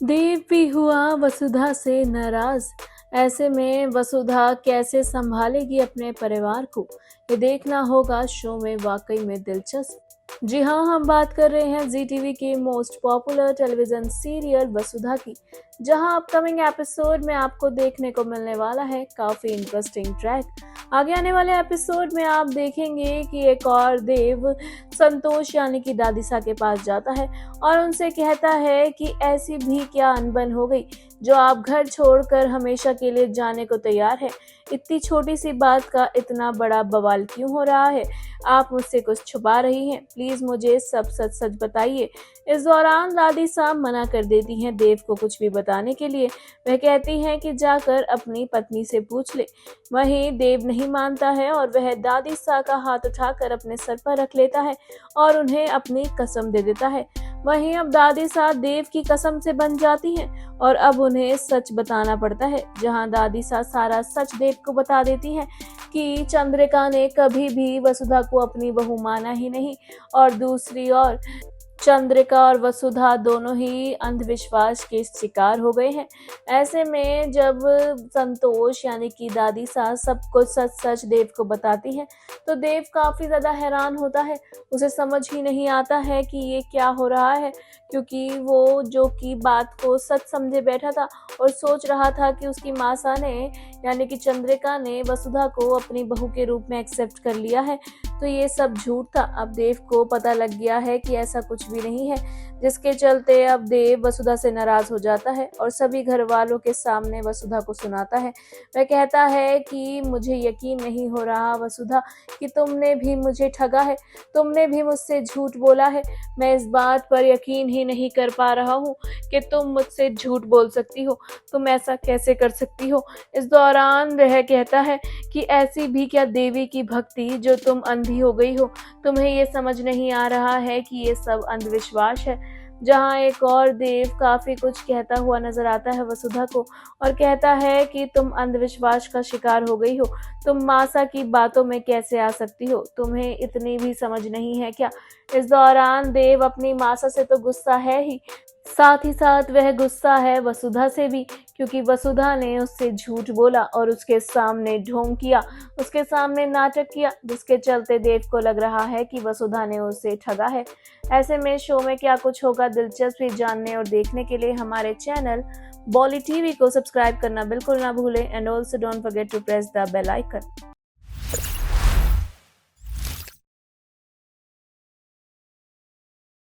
देव भी हुआ वसुधा से नाराज। ऐसे में वसुधा कैसे संभालेगी अपने परिवार को, ये देखना होगा शो में। वाकई में दिलचस्प। जी हाँ, हम बात कर रहे हैं जी टीवी के मोस्ट पॉपुलर टेलीविजन सीरियल वसुधा की, जहां अपकमिंग एपिसोड में आपको देखने को मिलने वाला है काफी इंटरेस्टिंग ट्रैक। आगे आने वाले एपिसोड में आप देखेंगे कि एक और देव संतोष यानी कि दादीसा के पास जाता है और उनसे कहता है कि ऐसी भी क्या अनबन हो गई जो आप घर छोड़कर हमेशा के लिए जाने को तैयार है। इतनी छोटी सी बात का इतना बड़ा बवाल क्यों हो रहा है? आप मुझसे कुछ छुपा रही हैं, प्लीज मुझे सब सच सच बताइए। इस दौरान दादी साहब मना कर देती हैं देव को कुछ भी बताने के लिए। वह कहती हैं कि जाकर अपनी पत्नी से पूछ ले। वहीं देव नहीं मानता है और वह दादी साहब का हाथ उठाकर अपने सर पर रख लेता है और उन्हें अपनी कसम दे देता है। वहीं अब दादी साहब देव की कसम से बन जाती हैं और अब उन्हें सच बताना पड़ता है, जहां दादी साहब सारा सच देव को बता देती हैं कि चंद्रिका ने कभी भी वसुधा को अपनी बहू माना ही नहीं और दूसरी ओर चंद्रिका और वसुधा दोनों ही अंधविश्वास के शिकार हो गए हैं। ऐसे में जब संतोष यानी कि दादी सास सब कुछ सच सच देव को बताती है तो देव काफी ज्यादा हैरान होता है। उसे समझ ही नहीं आता है कि ये क्या हो रहा है, क्योंकि वो जो कि बात को सच समझे बैठा था और सोच रहा था कि उसकी मासा ने यानी कि चंद्रिका ने वसुधा को अपनी बहू के रूप में एक्सेप्ट कर लिया है, तो ये सब झूठ था। अब देव को पता लग गया है कि ऐसा कुछ भी नहीं है, जिसके चलते अब देव वसुधा से नाराज हो जाता है और सभी घर वालों के सामने वसुधा को सुनाता है। वह कहता है कि मुझे यकीन नहीं हो रहा वसुधा कि तुमने भी मुझे ठगा है, तुमने भी मुझसे झूठ बोला है। मैं इस बात पर यकीन ही नहीं कर पा रहा हूँ कि तुम मुझसे झूठ बोल सकती हो, तुम ऐसा कैसे कर सकती हो। इस दौरान वह कहता है कि ऐसी भी क्या देवी की भक्ति जो तुम अंधी हो गई हो, तुम्हें ये समझ नहीं आ रहा है कि ये सब अंधविश्वास है। जहाँ एक और देव काफी कुछ कहता हुआ नजर आता है वसुधा को और कहता है कि तुम अंधविश्वास का शिकार हो गई हो, तुम मासा की बातों में कैसे आ सकती हो, तुम्हें इतनी भी समझ नहीं है क्या। इस दौरान देव अपनी मासा से तो गुस्सा है ही, साथ ही साथ वह गुस्सा है वसुधा से भी, क्योंकि वसुधा ने उससे झूठ बोला और उसके सामने ढोंग किया, उसके सामने नाटक किया, जिसके चलते देव को लग रहा है कि वसुधा ने उसे ठगा है। ऐसे में शो में क्या कुछ होगा, दिलचस्पी जानने और देखने के लिए हमारे चैनल बॉली टीवी को सब्सक्राइब करना बिल्कुल ना भूलें and also don't forget to press the bell icon.